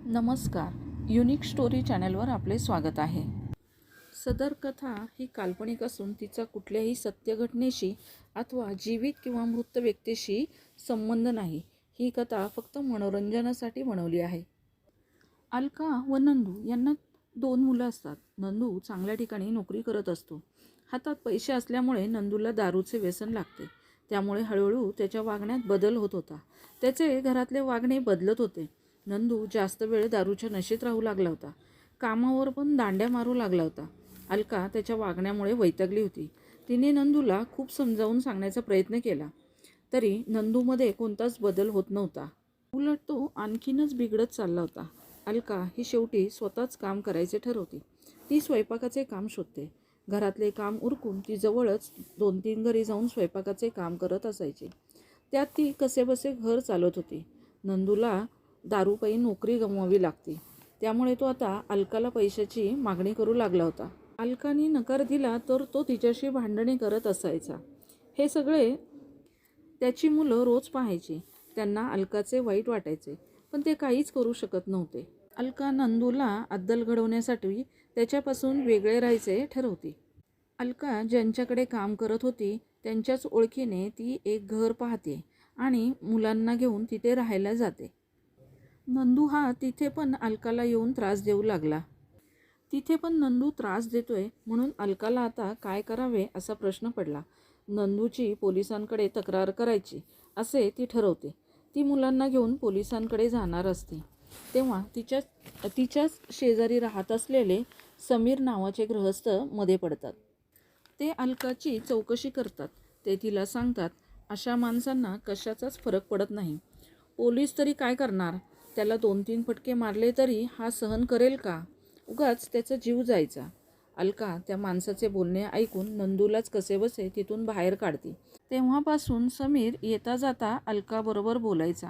नमस्कार. Unique story चॅनलवर आपले स्वागत आहे. सदर कथा ही काल्पनिक असून तिचा कुठल्याही सत्य घटनेशी अथवा जीवित किंवा मृत व्यक्तीशी संबंध नाही. ही कथा फक्त मनोरंजनासाठी बनवली आहे. अलका व नंदू यांना 2 मुलं असतात. नंदू चांगल्या ठिकाणी नोकरी करत असतो. हातात पैसे असल्यामुळे नंदूला दारूचे व्यसन लागते. त्यामुळे हळूहळू त्याच्या वागण्यात बदल होत होता. त्याचे घरातले वागणे बदलत होते. नंदू जास्त वेळ दारूच्या नशेत राहू लागला होता. कामावर पण दांड्या मारू लागला होता. अलका त्याच्या वागण्यामुळे वैतागली होती. तिने नंदूला खूप समजावून सांगण्याचा प्रयत्न केला, तरी नंदूमध्ये कोणताच बदल होत नव्हता. उलट तो आणखीनच बिघडत चालला होता. अलका ही शेवटी स्वतःच काम करायचे ठरवते. ती स्वयंपाकाचे काम शोधते. घरातले काम उरकून ती जवळच 2-3 घरी जाऊन स्वयंपाकाचे काम करत असायची. त्यात ती कसेबसे घर चालवत होती. नंदूला दारूपायी नोकरी गमवावी लागते. त्यामुळे तो आता अलकाला पैशाची मागणी करू लागला होता. अलकाने नकार दिला तर तो तिच्याशी भांडणे करत असायचा. हे सगळे त्याची मुलं रोज पाहायची. त्यांना अलकाचे वाईट वाटायचे, पण ते काहीच करू शकत नव्हते. अलका नंदूला अद्दल घडवण्यासाठी त्याच्यापासून वेगळे राहायचे ठरवते. अलका ज्यांच्याकडे काम करत होती त्यांच्याच ओळखीने ती एक घर पाहते आणि मुलांना घेऊन तिथे राहायला जाते. नंदू हा तिथे पण अलकाला येऊन त्रास देऊ लागला. तिथे पण नंदू त्रास देतोय म्हणून अलकाला आता काय करावे असा प्रश्न पडला. नंदूची पोलिसांकडे तक्रार करायची असे ती ठरवते. ती मुलांना घेऊन पोलिसांकडे जाणार असते तेव्हा तिच्याच शेजारी राहत असलेले समीर नावाचे गृहस्थ मध्ये पडतात. ते अलकाची चौकशी करतात. ते तिला सांगतात, अशा माणसांना कशाचाच फरक पडत नाही. पोलीस तरी काय करणार? त्याला 2-3 फटके मारले तरी हा सहन करेल का? उगाच त्याचा जीव जायचा. अलका त्या माणसाचे बोलणे ऐकून नंदूलाच कसेबसे तिथून बाहेर काढते. तेव्हापासून समीर येता जाता अलकाबरोबर बोलायचा,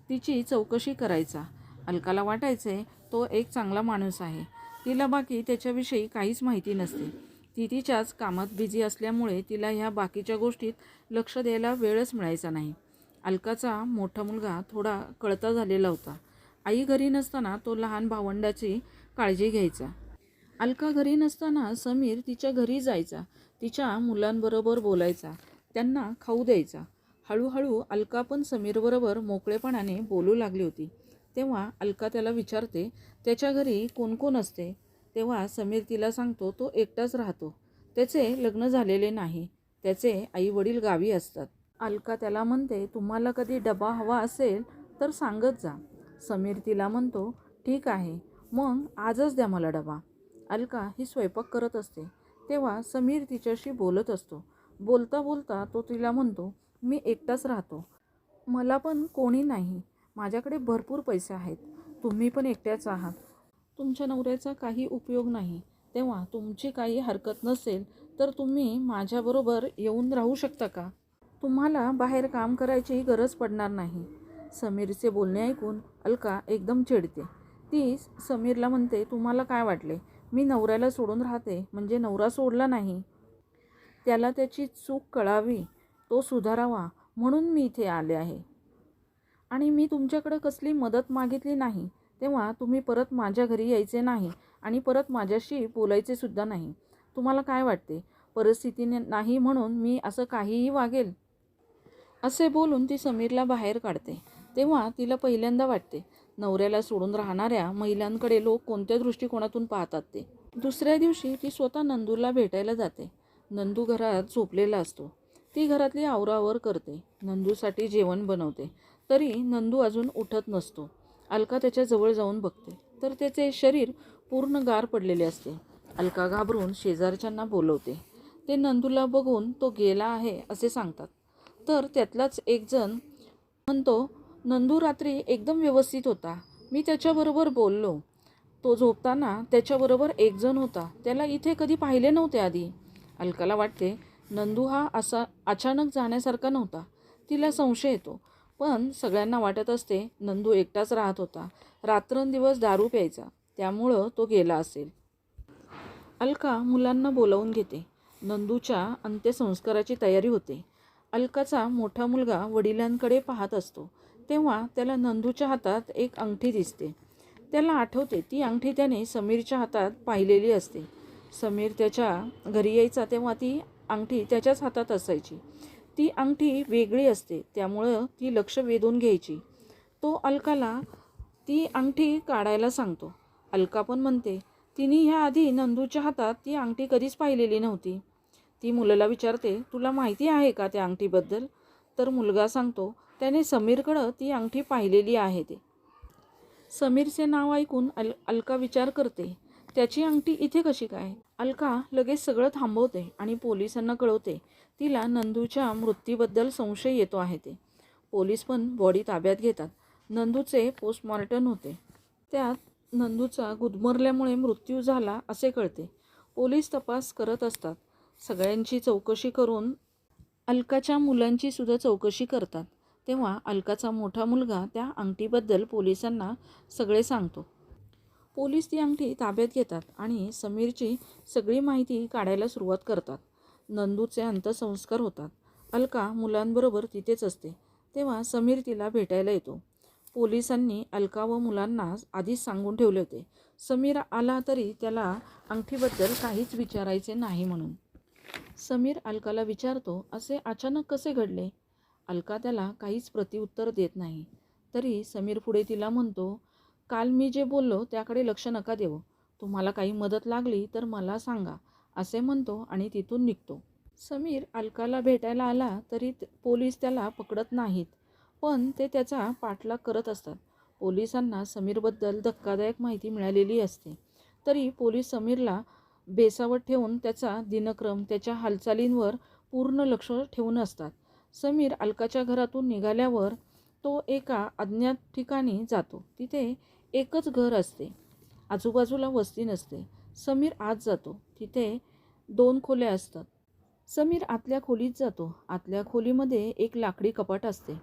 तिची चौकशी करायचा. अलकाला वाटायचे तो एक चांगला माणूस आहे. तिला बाकी त्याच्याविषयी काहीच माहिती नसते. ती तिच्याच कामात बिझी असल्यामुळे तिला ह्या बाकीच्या गोष्टीत लक्ष द्यायला वेळच मिळायचा नाही. अलकाचा मोठा मुलगा थोडा कळता झालेला होता. आई घरी नसताना तो लहान भावंडाची काळजी घ्यायचा. अलका घरी नसताना समीर तिच्या घरी जायचा. तिच्या मुलांबरोबर बोलायचा, त्यांना खाऊ द्यायचा. हळूहळू अलका पण समीरबरोबर मोकळेपणाने बोलू लागली होती. तेव्हा अलका त्याला विचारते त्याच्या घरी कोण कोण असते. तेव्हा समीर तिला सांगतो तो एकटाच राहतो. त्याचे लग्न झालेले नाही. त्याचे आई वडील गावी असतात. अलका त्याला म्हणते, तुम्हाला कधी डबा हवा असेल तर सांगत जा. समीर तिला म्हणतो, ठीक आहे, मग आजच द्या मला डबा. अलका ही स्वयंपाक करत असते तेव्हा समीर तिच्याशी बोलत असतो. बोलता बोलता तो तिला म्हणतो, मी एकटाच राहतो. मला पण कोणी नाही. माझ्याकडे भरपूर पैसे आहेत. तुम्ही पण एकट्याच आहात. तुमच्या नवऱ्याचा काही उपयोग नाही. तेव्हा तुमची काही हरकत नसेल तर तुम्ही माझ्याबरोबर येऊन राहू शकता का? तुम्हाला बाहेर काम करायची गरज पडणार नाही. समीरचे बोलणे ऐकून अलका एकदम चिडते. ती समीरला म्हणते, तुम्हाला काय वाटले मी नवऱ्याला सोडून राहते म्हणजे नवरा सोडला नाही? त्याला त्याची चूक कळावी, तो सुधारावा म्हणून मी इथे आले आहे. आणि मी तुमच्याकडे कसली मदत मागितली नाही. तेव्हा तुम्ही परत माझ्या घरी यायचे नाही आणि परत माझ्याशी बोलायचे सुद्धा नाही. तुम्हाला काय वाटते परिस्थितीने नाही म्हणून मी असं काहीही वागेल? असे बोलून ती समीरला बाहेर काढते. तेव्हा तिला पहिल्यांदा वाटते नवऱ्याला सोडून राहणाऱ्या महिलांकडे लोक कोणत्या दृष्टिकोनातून पाहतात ते. दुसऱ्या दिवशी ती स्वतः नंदूला भेटायला जाते. नंदू घरात झोपलेला असतो. ती घरातली आवरावर करते. नंदूसाठी जेवण बनवते. तरी नंदू अजून उठत नसतो. अलका त्याच्या जवळ जाऊन बघते तर त्याचे शरीर पूर्ण गार पडलेले असते. अलका घाबरून शेजारच्यांना बोलवते. ते नंदूला बघून तो गेला आहे असे सांगतात. तर त्यातलाच एक जण म्हणतो, नंदू रात्री एकदम व्यवस्थित होता. मी त्याच्याबरोबर बोललो. तो झोपताना त्याच्याबरोबर एक जण होता. त्याला इथे कधी पाहिले नव्हते आधी. अलकाला वाटते नंदू हा असा अचानक जाण्यासारखा नव्हता. तिला संशय येतो, पण सगळ्यांना वाटत असते नंदू एकटाच राहत होता. रात्रंदिवस दारू प्यायचा, त्यामुळं तो गेला असेल. अलका मुलांना बोलावून घेते. नंदूच्या अंत्यसंस्काराची तयारी होते. अलकाचा मोठा मुलगा वडिलांकडे पाहत असतो तेव्हा त्याला नंदूच्या हातात एक अंगठी दिसते. त्याला आठवते ती अंगठी त्याने समीरच्या हातात पाहिलेली असते. समीर त्याच्या घरी यायचा तेव्हा ती अंगठी त्याच्याच हातात असायची. ती अंगठी वेगळी असते, त्यामुळं ती लक्ष वेधून घ्यायची. तो अलकाला ती अंगठी काढायला सांगतो. अलका पण म्हणते तिने ह्या आधी नंदूच्या हातात ती अंगठी कधीच पाहिलेली नव्हती. ती मुलाला विचारते, तुला माहिती आहे का त्या अंगठीबद्दल? तर मुलगा सांगतो त्याने समीरकडं ती अंगठी पाहिलेली आहे ते. समीरचे नाव ऐकून अलका विचार करते, त्याची अंगठी इथे कशी काय? अलका लगेच सगळं थांबवते आणि पोलिसांना कळवते तिला नंदूच्या मृत्यूबद्दल संशय येतो आहे ते. पोलीस पण बॉडी ताब्यात घेतात. नंदूचे पोस्टमॉर्टम होते. त्यात नंदूचा गुदमरल्यामुळे मृत्यू झाला असे कळते. पोलीस तपास करत असतात. सगळ्यांची चौकशी करून अलकाच्या मुलांची सुद्धा चौकशी करतात. तेव्हा अलकाचा मोठा मुलगा त्या अंगठीबद्दल पोलिसांना सगळे सांगतो. पोलीस ती अंगठी ताब्यात घेतात आणि समीरची सगळी माहिती काढायला सुरुवात करतात. नंदूचे अंत्यसंस्कार होतात. अलका मुलांबरोबर तिथेच असते. तेव्हा समीर तिला भेटायला येतो. पोलिसांनी अलका व मुलांना आधीच सांगून ठेवले होते, समीर आला तरी त्याला अंगठीबद्दल काहीच विचारायचे नाही म्हणून. समीर अलकाला विचारतो, असे अचानक कसे घडले? अलका त्याला काहीच प्रत्युत्तर देत नाही. तरी समीर पुढे तिला म्हणतो, काल मी जे बोललो त्याकडे लक्ष नका देऊ. तुम्हाला काही मदत लागली तर मला सांगा, असे म्हणतो आणि तिथून निघतो. समीर अलकाला भेटायला आला तरी पोलीस त्याला पकडत नाहीत, पण ते त्याचा पाठलाग करत असतात. पोलिसांना समीरबद्दल धक्कादायक माहिती मिळालेली असते. तरी पोलीस समीरला बेसावत ठेवून त्याचा दिनक्रम, त्याच्या हालचालींवर पूर्ण लक्ष ठेवून असतात. समीर अलकाच्या घरातून निघाल्यावर तो एका अज्ञात ठिकाणी जातो. तिथे एकच घर असते, आजूबाजूला वस्ती नसते. समीर आत जातो. तिथे 2 खोल्या असतात. समीर आतल्या खोलीत जातो. आतल्या खोलीमध्ये एक लाकडी कपाट असते.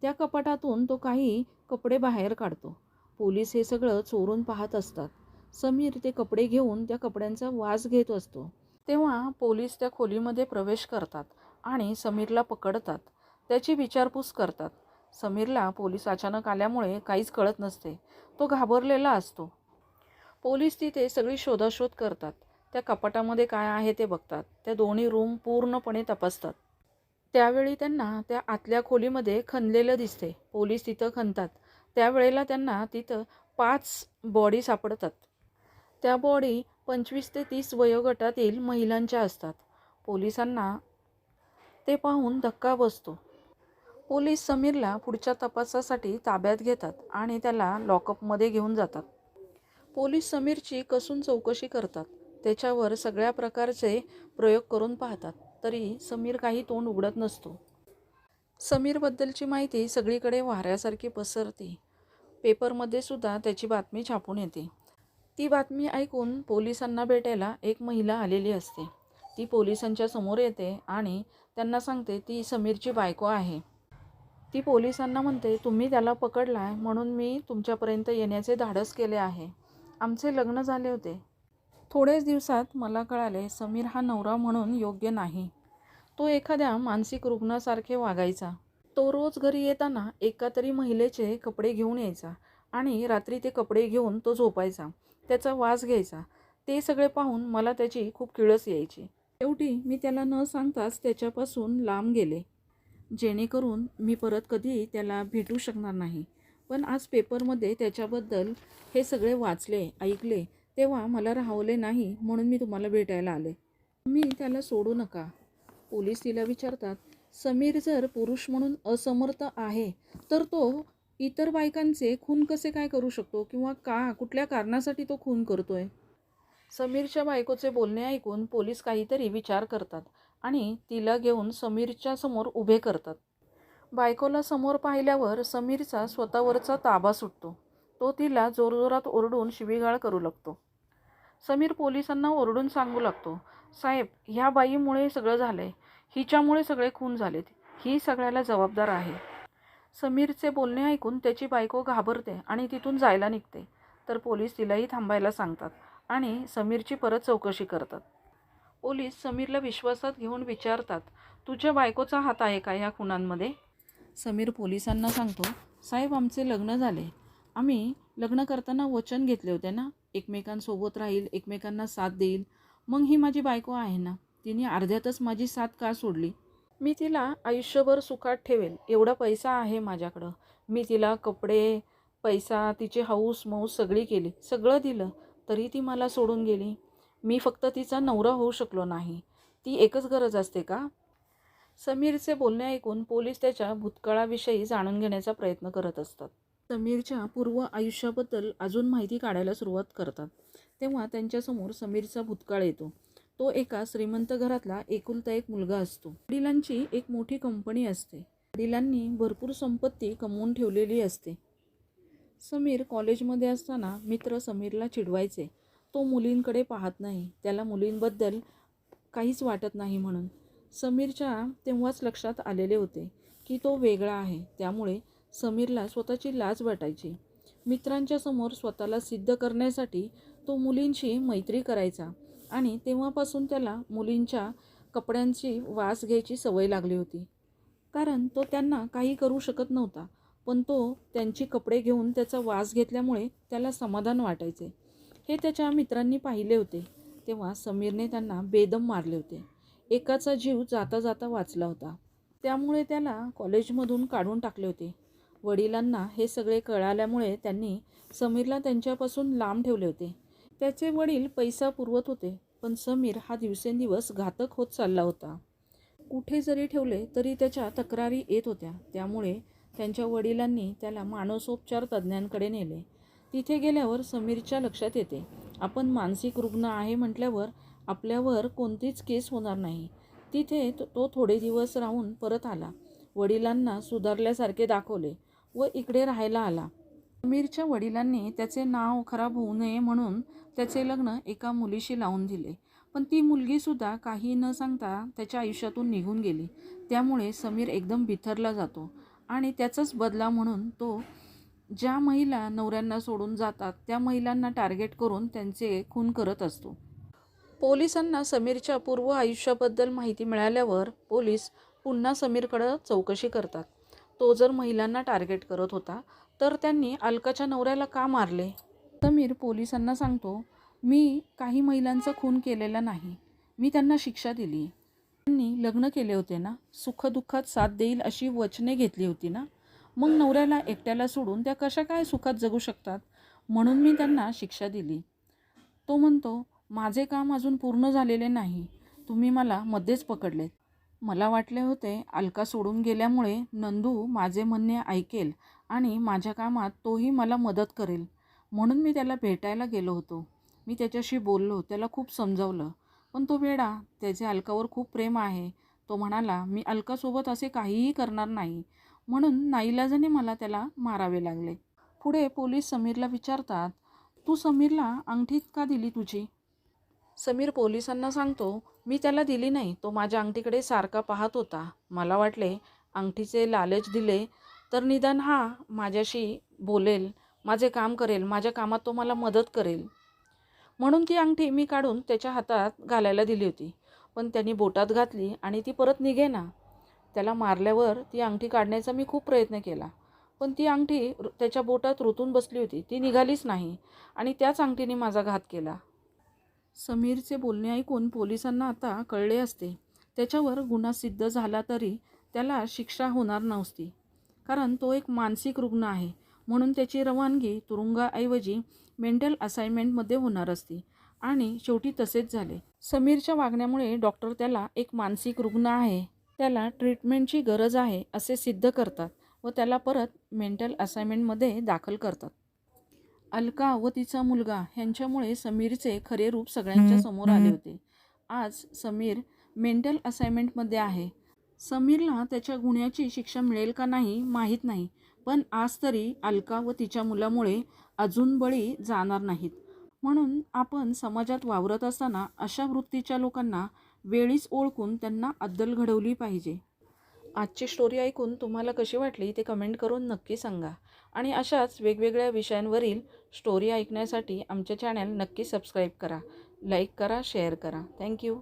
त्या कपाटातून तो काही कपडे बाहेर काढतो. पोलीस हे सगळं चोरून पाहत असतात. समीर ते कपडे घेऊन त्या कपड्यांचा वास घेत असतो. तेव्हा पोलीस त्या खोलीमध्ये प्रवेश करतात आणि समीरला पकडतात. त्याची विचारपूस करतात. समीरला पोलीस अचानक आल्यामुळे काहीच कळत नसते. तो घाबरलेला असतो. पोलीस तिथे सगळी शोधाशोध करतात. त्या कपाटामध्ये काय आहे ते बघतात. त्या दोन्ही रूम पूर्णपणे तपासतात. त्यावेळी त्यांना त्या आतल्या खोलीमध्ये खणलेलं दिसते. पोलीस तिथं खणतात. त्यावेळेला त्यांना तिथं 5 बॉडी सापडतात. त्या बॉडी 25 ते 30 वयोगटातील महिलांच्या असतात. पोलिसांना ते पाहून धक्का बसतो. पोलीस समीरला पुढच्या तपासासाठी ताब्यात घेतात आणि त्याला लॉकअपमध्ये घेऊन जातात. पोलीस समीरची कसून चौकशी करतात. त्याच्यावर सगळ्या प्रकारचे प्रयोग करून पाहतात. तरी समीर काही तोंड उघडत नसतो. समीरबद्दलची माहिती सगळीकडे वाऱ्यासारखी पसरते. पेपरमध्ये सुद्धा त्याची बातमी छापून येते. ती बातमी ऐकून पोलिसांना भेटायला एक महिला आलेली असते. ती पोलिसांच्या समोर येते आणि त्यांना सांगते ती समीरची बायको आहे. ती पोलिसांना म्हणते, तुम्ही त्याला पकडलाय म्हणून मी तुमच्यापर्यंत येण्याचे धाडस केले आहे. आमचे लग्न झाले होते. थोड्याच दिवसात मला कळाले समीर हा नवरा म्हणून योग्य नाही. तो एखाद्या मानसिक रुग्णासारखे वागायचा. तो रोज घरी येताना एका तरी महिलेचे कपडे घेऊन यायचा आणि रात्री ते कपडे घेऊन तो झोपायचा. त्याचा वास घ्यायचा. ते सगळे पाहून मला त्याची खूप किळस यायची. शेवटी मी त्याला न सांगताच त्याच्यापासून लांब गेले, जेणेकरून मी परत कधी त्याला भेटू शकणार नाही. पण आज पेपरमध्ये त्याच्याबद्दल हे सगळे वाचले, ऐकले, तेव्हा मला राहवले नाही म्हणून मी तुम्हाला भेटायला आले. तुम्ही त्याला सोडू नका. पोलीस तिला विचारतात, समीर जर पुरुष म्हणून असमर्थ आहे तर तो इतर बायकांचे खून कसे काय करू शकतो किंवा कुठल्या कारणासाठी तो खून करतोय? समीरच्या बायकोचे बोलणे ऐकून पोलीस काहीतरी विचार करतात आणि तिला घेऊन समीरच्या समोर उभे करतात. बायकोला समोर पाहिल्यावर समीरचा स्वतःवरचा ताबा सुटतो. तो तिला जोरजोरात ओरडून शिवीगाळ करू लागतो. समीर पोलिसांना ओरडून सांगू लागतो, साहेब, ह्या बाईमुळे सगळं झालंय. हिच्यामुळे सगळे खून झालेत. ही सगळ्याला जबाबदार आहे. समीरचे बोलणे ऐकून त्याची बायको घाबरते आणि तिथून जायला निघते. तर पोलीस तिलाही थांबायला सांगतात आणि समीरची परत चौकशी करतात. पोलीस समीरला विश्वासात घेऊन विचारतात, तुझ्या बायकोचा हात आहे का या खुनांमध्ये? समीर पोलिसांना सांगतो, साहेब, आमचे लग्न झाले. आम्ही लग्न करताना वचन घेतले होते ना, एकमेकांसोबत राहील, एकमेकांना साथ देईल. मग ही माझी बायको आहे ना, तिने अर्ध्यातच माझी साथ का सोडली? मी तिला आयुष्यभर सुखात ठेवेल एवढा पैसा आहे माझ्याकडं. मी तिला कपडे, पैसा, तिची हौस मौस सगळी केली, सगळं दिलं, तरी ती मला सोडून गेली. मी फक्त तिचा नवरा होऊ शकलो नाही. ती एकच गरज असते का? समीरचे बोलणे ऐकून पोलीस त्याच्या भूतकाळाविषयी जाणून घेण्याचा प्रयत्न करत असतात. समीरच्या पूर्व आयुष्याबद्दल अजून माहिती काढायला सुरुवात करतात. तेव्हा त्यांच्यासमोर समीरचा भूतकाळ येतो. तो एका श्रीमंत घरातला एकुलता एक मुलगा असतो. वडिलांची एक मोठी कंपनी असते. वडिलांनी भरपूर संपत्ती कमवून ठेवलेली असते. समीर कॉलेजमध्ये असताना मित्र समीरला चिडवायचे, तो मुलींकडे पाहत नाही, त्याला मुलींबद्दल काहीच वाटत नाही म्हणून. समीरच्या तेव्हाच लक्षात आलेले होते की तो वेगळा आहे. त्यामुळे समीरला स्वतःची लाज वाटायची. मित्रांच्या समोर स्वतःला सिद्ध करण्यासाठी तो मुलींशी मैत्री करायचा आणि तेव्हापासून त्याला मुलींच्या कपड्यांची वास घ्यायची सवय लागली होती. कारण तो त्यांना काही करू शकत नव्हता, पण तो त्यांची कपडे घेऊन त्याचा वास घेतल्यामुळे त्याला समाधान वाटायचे. हे त्याच्या मित्रांनी पाहिले होते. तेव्हा समीरने त्यांना बेदम मारले होते. एकाचा जीव जाता जाता वाचला होता. त्यामुळे त्याला कॉलेजमधून काढून टाकले होते. वडिलांना हे सगळे कळाल्यामुळे त्यांनी समीरला त्यांच्यापासून लांब ठेवले होते. त्याचे वडील पैसा पुरवत होते, पण समीर हा दिवसेंदिवस घातक होत चालला होता. कुठे जरी ठेवले तरी त्याच्या तक्रारी येत होत्या. त्यामुळे त्यांच्या वडिलांनी त्याला मानसोपचार तज्ज्ञांकडे नेले. तिथे गेल्यावर समीरच्या लक्षात येते, आपण मानसिक रुग्ण आहे म्हटल्यावर आपल्यावर कोणतीच केस होणार नाही. तिथे तो थोडे दिवस राहून परत आला. वडिलांना सुधारल्यासारखे दाखवले व इकडे राहायला आला. समीरच्या वडिलांनी त्याचे नाव खराब होऊ नये म्हणून त्याचे लग्न एका मुलीशी लावून दिले. पण ती मुलगीसुद्धा काही न सांगता त्याच्या आयुष्यातून निघून गेली. त्यामुळे समीर एकदम बिथरला जातो आणि त्याचाच बदला म्हणून तो ज्या महिला नवऱ्यांना सोडून जातात त्या महिलांना टार्गेट करून त्यांचे खून करत असतो. पोलिसांना समीरच्या पूर्व आयुष्याबद्दल माहिती मिळाल्यावर पोलीस पुन्हा समीरकडं चौकशी करतात. तो जर महिलांना टार्गेट करत होता तर त्यांनी अलकाच्या नवऱ्याला का मारले? समीर पोलिसांना सांगतो, मी काही महिलांचा खून केलेला नाही, मी त्यांना शिक्षा दिली. त्यांनी लग्न केले होते ना, सुखदुःखात साथ देईल अशी वचने घेतली होती ना, मग नवऱ्याला एकट्याला सोडून त्या कशा काय सुखात जगू शकतात, म्हणून मी त्यांना शिक्षा दिली. तो म्हणतो, माझे काम अजून पूर्ण झालेले नाही, तुम्ही मला मध्येच पकडलेत. मला वाटले होते अलका सोडून गेल्यामुळे नंदू माझे म्हणणे ऐकेल आणि माझ्या कामात तोही मला मदत करेल, म्हणून मी त्याला भेटायला गेलो होतो. मी त्याच्याशी बोललो, त्याला खूप समजावलं, पण तो वेडा, त्याचे अलकावर खूप प्रेम आहे. तो म्हणाला मी अलकासोबत असे काहीही करणार नाही, म्हणून नाईलाजाने मला त्याला मारावे लागले. पुढे पोलीस समीरला विचारतात, तू समीरला अंगठी का दिली तुझी? समीर पोलिसांना सांगतो, मी त्याला दिली नाही, तो माझ्या अंगठीकडे सारखा पाहत होता. मला वाटले अंगठीचे लालच दिले तर निदान हा माझ्याशी बोलेल, माझे काम करेल, माझ्या कामात तो मला मदत करेल, म्हणून ती अंगठी मी काढून त्याच्या हातात घालायला दिली होती. पण त्यांनी बोटात घातली आणि ती परत निघेना. त्याला मारल्यावर ती अंगठी काढण्याचा मी खूप प्रयत्न केला, पण ती अंगठी त्याच्या बोटात रुतून बसली होती, ती निघालीच नाही आणि त्याच अंगठीने माझा घात केला. समीरचे बोलणे ऐकून पोलिसांना आता कळले असते, त्याच्यावर गुन्हा सिद्ध झाला तरी त्याला शिक्षा होणार नव्हती, कारण तो एक मानसिक रुग्ण आहे. म्हणून त्याची रवानगी तुरुंगाऐवजी मेंटल असाइनमेंटमध्ये होणार असती आणि शेवटी तसेच झाले. समीरच्या वागण्यामुळे डॉक्टर त्याला एक मानसिक रुग्ण आहे, त्याला ट्रीटमेंटची गरज आहे असे सिद्ध करतात व त्याला परत मेंटल असाइनमेंटमध्ये दाखल करतात. अलका व तिचा मुलगा ह्यांच्यामुळे समीरचे खरे रूप सगळ्यांच्या समोर आले होते. आज समीर मेंटल असाइनमेंटमध्ये आहे. समीरला त्याच्या गुन्ह्याची शिक्षा मिळेल का नाही माहीत नाही, पण आज तरी अलका व तिच्या मुलामुळे अजून बळी जाणार नाहीत. म्हणून आपण समाजात वावरत असताना अशा वृत्तीच्या लोकांना वेळीच ओळखून त्यांना अद्दल घडवली पाहिजे. आजची स्टोरी ऐकून तुम्हाला कशी वाटली ते कमेंट करून नक्की सांगा आणि अशाच वेगवेगळ्या विषयांवरील स्टोरी ऐकण्यासाठी आमचे चॅनल नक्की सबस्क्राईब करा, लाईक करा, शेअर करा. थँक्यू.